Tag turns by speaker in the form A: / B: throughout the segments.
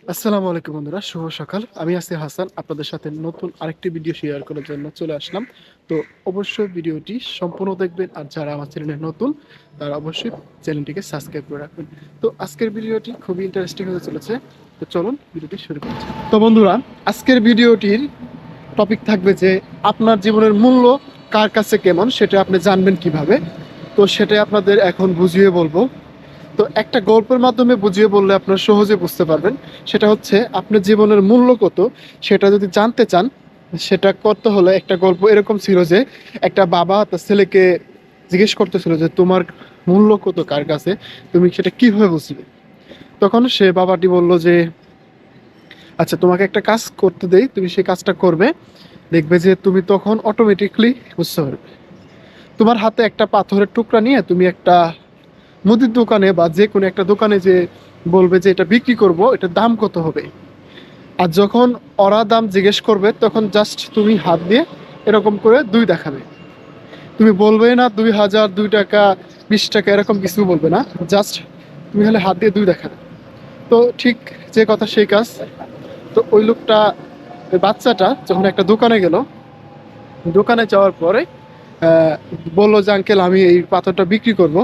A: আসসালামু আলাইকুম বন্ধুরা, শুভ সকাল। আমি আছি হাসান, আপনাদের সাথে নতুন আরেকটি ভিডিও শেয়ার করার জন্য চলে আসলাম। তো অবশ্যই ভিডিওটি সম্পূর্ণ দেখবেন, আর যারা আমার চ্যানেলে নতুন তারা অবশ্যই চ্যানেলটিকে সাবস্ক্রাইব করে রাখবেন। তো আজকের ভিডিওটি খুবই ইন্টারেস্টিং হতে চলেছে। তো চলুন ভিডিওটি শুরু করছি। তো বন্ধুরা, আজকের ভিডিওটির টপিক থাকবে যে আপনার জীবনের মূল্য কার কাছে কেমন সেটা আপনি জানবেন কিভাবে। তো সেটাই আপনাদের এখন বুঝিয়ে বলবো। তো একটা গল্পের মাধ্যমে বুঝিয়ে বললে আপনারা সহজে বুঝতে পারবেন। সেটা হচ্ছে আপনার জীবনের মূল্য কত সেটা যদি জানতে চান, সেটা করতে হলে একটা গল্প এরকম ছিল যে একটা বাবা তার ছেলেকে জিজ্ঞেস করতেছিল যে তোমার মূল্য কত কার কাছে, তুমি সেটা কিভাবে বুঝবে। তখন সে বাবাটি বলল যে আচ্ছা, তোমাকে একটা কাজ করতে দেই, তুমি সেই কাজটা করবে, দেখবে যে তুমি তখন অটোমেটিকলি বুঝতে পারবে। তোমার হাতে একটা পাথরের টুকরা নিয়ে তুমি একটা মুদির দোকানে বা যে কোনো একটা দোকানে যে বলবে যে এটা বিক্রি করব, এটার দাম কত হবে। আর যখন ওরা দাম জিজ্ঞেস করবে তখন জাস্ট তুমি হাত দিয়ে এরকম করে দুই দেখাবে। তুমি বলবে না 2000, 2 টাকা, 20 টাকা, এরকম কিছু বলবে না। জাস্ট তুমি হলে হাত দিয়ে দুই দেখাবে। তো ঠিক যে কথা সেই কাজ। তো ওই লোকটা, ওই বাচ্চাটা যখন একটা দোকানে গেল, দোকানে যাওয়ার পরে আহ, বললো যে আঙ্কেল আমি এই পাথরটা বিক্রি করব।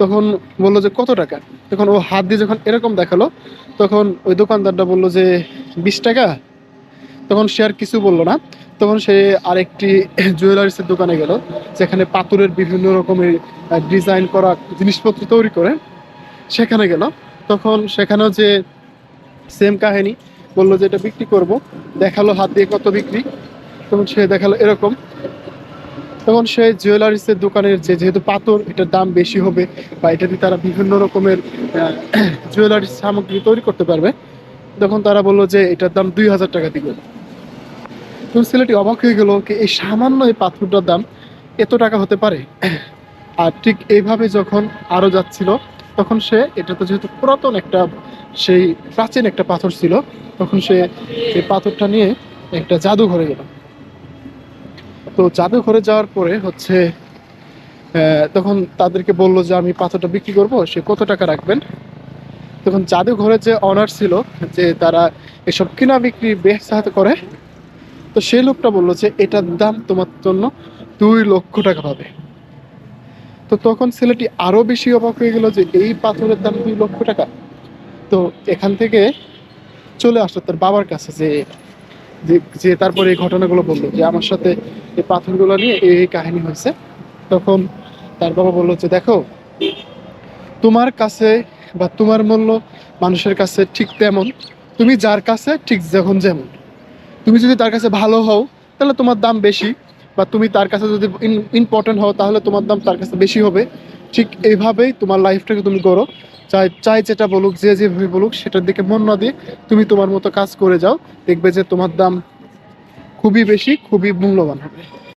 A: তখন বললো যে কত টাকা। তখন ও হাত দিয়ে যখন এরকম দেখালো, তখন ওই দোকানদারটা বললো যে 20 টাকা। তখন সে আর কিছু বললো না। তখন সে আরেকটি জুয়েলারিসের দোকানে গেল, যেখানে পাথরের বিভিন্ন রকমের ডিজাইন করা জিনিসপত্র তৈরি করে, সেখানে গেল। তখন সেখানেও যে সেম কাহিনী, বললো যে এটা বিক্রি করব। দেখালো হাত দিয়ে কত বিক্রি। তখন সে দেখালো এরকম। তখন সে জুয়েলারিসের দোকানের যেহেতু পাথর, এটার দাম বেশি হবে বা এটা দিয়ে তারা বিভিন্ন রকমের জুয়েলারি সামগ্রী তৈরি করতে পারবে। তখন তারা বললো যে এটার দাম 2000 টাকা দিবে। তো ছেলেটি অবাক হয়ে গেল কি এই সামান্য এই পাথরটার দাম এত টাকা হতে পারে। আর ঠিক এইভাবে যখন আরো যাচ্ছিল, তখন সে, এটা তো যেহেতু পুরাতন একটা, সেই প্রাচীন একটা পাথর ছিল, তখন সে এই পাথরটা নিয়ে একটা জাদুঘরে গেল। তো জাদুঘরে যাওয়ার পরে হচ্ছে তখন তাদেরকে বললো যে আমি পাথরটা বিক্রি করব, সে কত টাকা রাখবেন। তখন জাদুঘরের যে অনার ছিল, যে তারা এসব কিনা বিক্রি বেচা করে, তো সেই লোকটা বললো যে এটার দাম তোমার জন্য 2 লক্ষ টাকা পাবে। তো তখন ছেলেটি আরো বেশি অবাক হয়ে গেল যে এই পাথরের দাম 2 লক্ষ টাকা। তো এখান থেকে চলে আসলো তার বাবার কাছে, যে যে যে তারপরে এই ঘটনাগুলো বললো যে আমার সাথে এই পাথরগুলো নিয়ে এই কাহিনী হয়েছে। তখন তার বাবা বললো যে দেখো, তোমার কাছে বা তোমার মূল্য মানুষের কাছে ঠিক তেমন, তুমি যার কাছে ঠিক যখন যেমন, তুমি যদি তার কাছে ভালো হও তাহলে তোমার দাম বেশি, বা তুমি তার কাছে যদি ইম্পর্টেন্ট হও তাহলে তোমার দাম তার কাছে বেশি হবে। ঠিক এইভাবেই তোমার লাইফটাকে তুমি করো। চাই চাই যেটা বলুক, যে যেভাবে বলুক, সেটার দিকে মন না দিয়ে তুমি তোমার মতো কাজ করে যাও, দেখবে যে তোমার দাম খুবই বেশি, খুবই মূল্যবান হবে।